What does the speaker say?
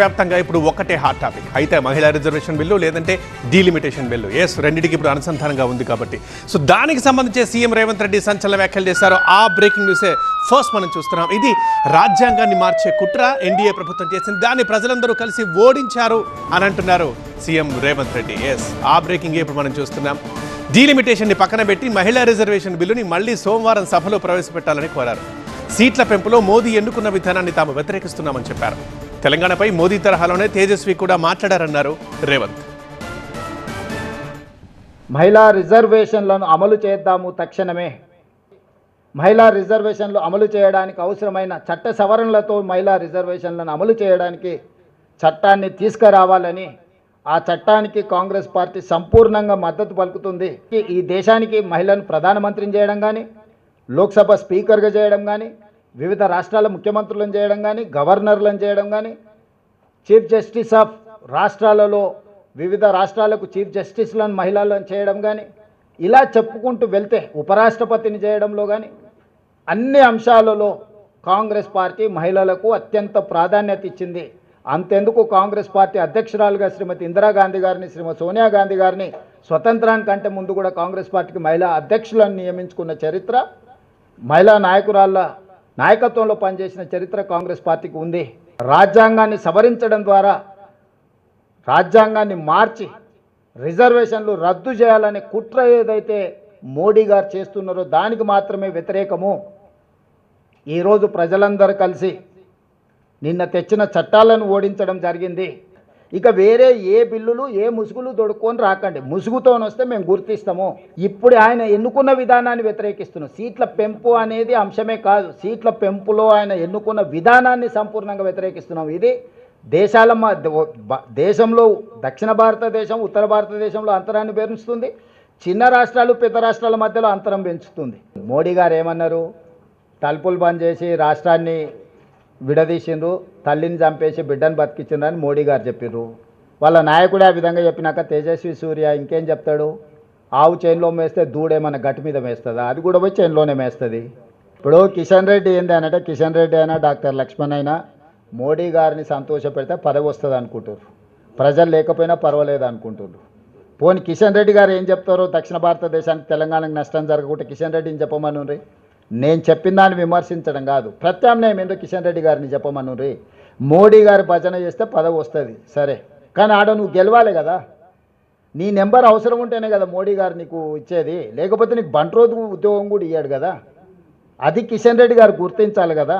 వ్యాప్తంగా ఇప్పుడు ఒక్కటే హాట్ టాపిక్ అయితే మహిళా రిజర్వేషన్ బిల్లు లేదంటే డీలిమిటేషన్ బిల్లు రెండింటికి ఇప్పుడు అనుసంధానంగా ఉంది కాబట్టి సో దానికి సంబంధించి సీఎం రేవంత్ రెడ్డి సంచలన వ్యాఖ్యలు చేశారు. ఆ బ్రేకింగ్ న్యూసే ఫస్ట్ మనం చూస్తున్నాం. ఇది రాజ్యాంగాన్ని మార్చే కుట్ర ఎన్డీఏ ప్రభుత్వం చేసింది, దాన్ని ప్రజలందరూ కలిసి ఓడించారు అని అంటున్నారు సీఎం రేవంత్ రెడ్డి. ఆ బ్రేకింగ్ ఇప్పుడు మనం చూస్తున్నాం. డీలిమిటేషన్ ని పక్కన పెట్టి మహిళా రిజర్వేషన్ బిల్లుని మళ్ళీ సోమవారం సభలో ప్రవేశపెట్టాలని కోరారు. సీట్ల పెంపులో మోదీ ఎన్నుకున్న విధానాన్ని తాము వ్యతిరేకిస్తున్నామని చెప్పారు. తెలంగాణపై మోదీ తరహాలోనే తేజస్వి కూడా మాట్లాడారన్నారు రేవంత్. మహిళా రిజర్వేషన్లను అమలు చేద్దాము తక్షణమే. మహిళా రిజర్వేషన్లు అమలు చేయడానికి అవసరమైన చట్ట సవరణలతో మహిళా రిజర్వేషన్లను అమలు చేయడానికి చట్టాన్ని తీసుకురావాలని, ఆ చట్టానికి కాంగ్రెస్ పార్టీ సంపూర్ణంగా మద్దతు పలుకుతుంది. ఈ దేశానికి మహిళను ప్రధానమంత్రిని చేయడం కానీ, లోక్సభ స్పీకర్గా చేయడం కానీ, వివిధ రాష్ట్రాల ముఖ్యమంత్రులను చేయడం కానీ, గవర్నర్లను చేయడం కానీ, చీఫ్ జస్టిస్ ఆఫ్ రాష్ట్రాలలో వివిధ రాష్ట్రాలకు చీఫ్ జస్టిస్లను మహిళలను చేయడం కానీ, ఇలా చెప్పుకుంటూ వెళ్తే ఉపరాష్ట్రపతిని చేయడంలో కానీ అన్ని అంశాలలో కాంగ్రెస్ పార్టీ మహిళలకు అత్యంత ప్రాధాన్యత ఇచ్చింది. అంతెందుకు కాంగ్రెస్ పార్టీ అధ్యక్షురాలుగా శ్రీమతి ఇందిరాగాంధీ గారిని, శ్రీమతి సోనియా గాంధీ గారిని స్వతంత్రానికంటే ముందు కూడా కాంగ్రెస్ పార్టీకి మహిళా అధ్యక్షులను నియమించుకున్న చరిత్ర, మహిళా నాయకురాళ్ళ నాయకత్వంలో పనిచేసిన చరిత్ర కాంగ్రెస్ పార్టీకి ఉంది. రాజ్యాంగాన్ని సవరించడం ద్వారా, రాజ్యాంగాన్ని మార్చి రిజర్వేషన్లు రద్దు చేయాలనే కుట్ర ఏదైతే మోడీ గారు చేస్తున్నారో దానికి మాత్రమే వ్యతిరేకము. ఈరోజు ప్రజలందరూ కలిసి నిన్న తెచ్చిన చట్టాలను ఓడించడం జరిగింది. ఇక వేరే ఏ బిల్లులు ఏ ముసుగులు దొడుక్కొని రాకండి, ముసుగుతో వస్తే మేము గుర్తిస్తాము. ఇప్పుడు ఆయన ఎన్నుకున్న విధానాన్ని వ్యతిరేకిస్తున్నాం. సీట్ల పెంపు అనేది అంశమే కాదు, సీట్ల పెంపులో ఆయన ఎన్నుకున్న విధానాన్ని సంపూర్ణంగా వ్యతిరేకిస్తున్నాం. ఇది దేశంలో దక్షిణ భారతదేశం, ఉత్తర భారతదేశంలో అంతరాన్ని పెంచుతుంది, చిన్న రాష్ట్రాలు పెద్ద రాష్ట్రాల మధ్యలో అంతరం పెంచుతుంది. మోడీ గారు ఏమన్నారు? తలుపులు బంద్ చేసి రాష్ట్రాన్ని విడదీసిండ్రు, తల్లిని చంపేసి బిడ్డను బతికించిండ్రని మోడీ గారు చెప్పారు. వాళ్ళ నాయకుడే ఆ విధంగా చెప్పినాక తేజస్వి సూర్య ఇంకేం చెప్తాడు? ఆవు చైన్లో మేస్తే దూడేమన్నా గట్టి మీద మేస్తుందా? అది కూడా పోయి చైన్లోనే మేస్తుంది. ఇప్పుడు కిషన్ రెడ్డి ఏంది అనంటే, కిషన్ రెడ్డి అయినా డాక్టర్ లక్ష్మణ్ అయినా మోడీ గారిని సంతోషపెడితే పదవి వస్తుంది అనుకుంటారు, ప్రజలు లేకపోయినా పర్వాలేదు అనుకుంటున్నారు. పోనీ కిషన్ రెడ్డి గారు ఏం చెప్తారో, దక్షిణ భారతదేశానికి తెలంగాణకు నష్టం జరగకుండా కిషన్ రెడ్డిని చెప్పమనుండ్రి. నేను చెప్పిన దాన్ని విమర్శించడం కాదు, ప్రత్యామ్నాయం ఏంటో కిషన్ రెడ్డి గారిని చెప్పమనుండ్రి. మోడీ గారి భజన చేస్తే పదవి వస్తుంది సరే, కానీ ఆడ నువ్వు గెలవాలి కదా. నీ నెంబర్ అవసరం ఉంటేనే కదా మోడీ గారు నీకు ఇచ్చేది, లేకపోతే నీకు బంట్రోజు ఉద్యోగం కూడా ఇయ్యాడు కదా. అది కిషన్ రెడ్డి గారు గుర్తించాలి కదా.